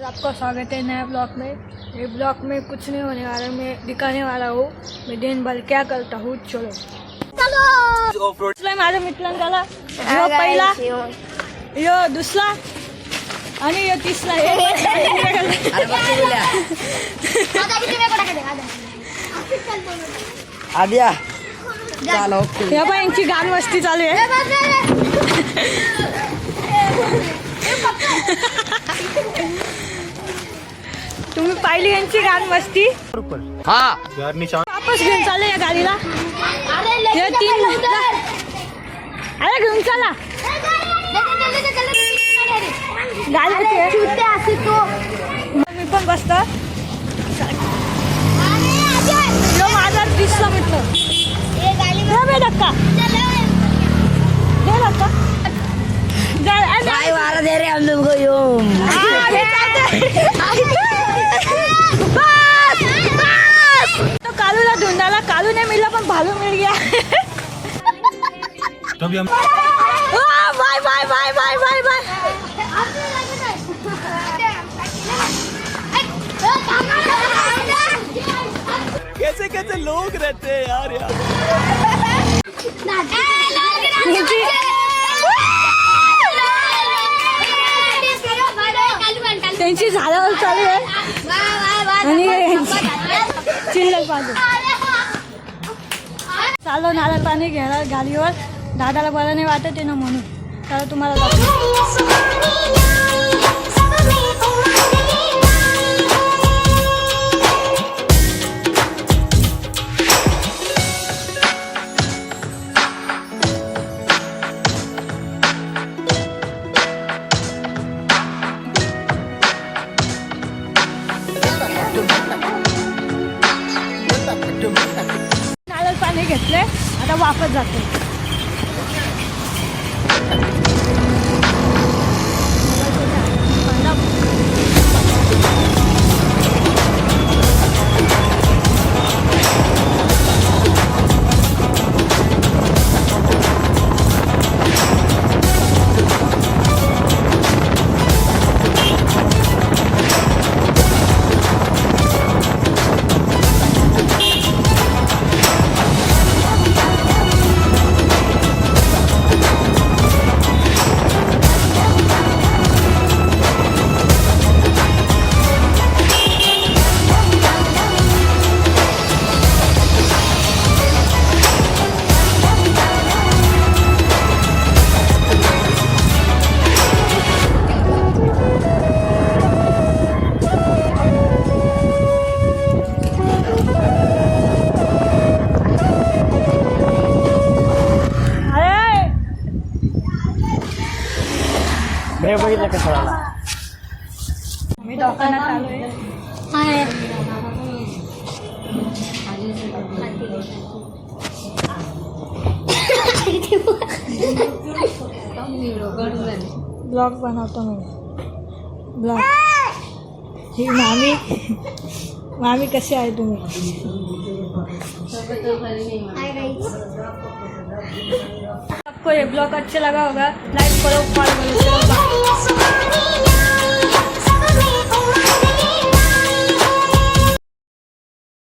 आपका स्वागत है नए ब्लॉग में। ये ब्लॉग में कुछ नहीं होने वाला, मैं दिखाने वाला हूँ मैं दिन भर क्या करता हूँ। चलो माझ्या मित्रांना यो पहिला, यो दुसरा आणि यो तिसरा आद्या चलो या बाई यांची गान मस्ती चालू आहे। तुम्ही पाहिली यांची गान मस्ती? हाँ वापस घेऊन चालले या गाडीला। हे तीन अरे घेऊन चला गाडी मी पण बसतो। यो माझा दिसला मित्र धक्का भाई वाला दे रहे हम लोग को यो तो कालूला ढूंढाला, कालू नहीं मिला पण भालू मिल गया। तभी हम bye bye bye bye bye bye. कैसे कैसे लोग रहते हैं यार त्यांची झाडावर चालू आहे आणि चिल्लर पाहिजे चाललो नारळ पाणी घ्यायला गाडीवर। दादाला बरं नाही वाटत आहे ना म्हणून तर तुम्हाला नारळ पाणी घेतले, आता वापस जाते। मैं बघितलं कसं झाला। मी दुकानात आलोय। ब्लॉग बनवतो मी ब्लॉग। ही मामी मामी कशी आहे तुम्ही? आपको ये ब्लॉग अच्छा लगा होगा लाइक करो, फॉलो करो।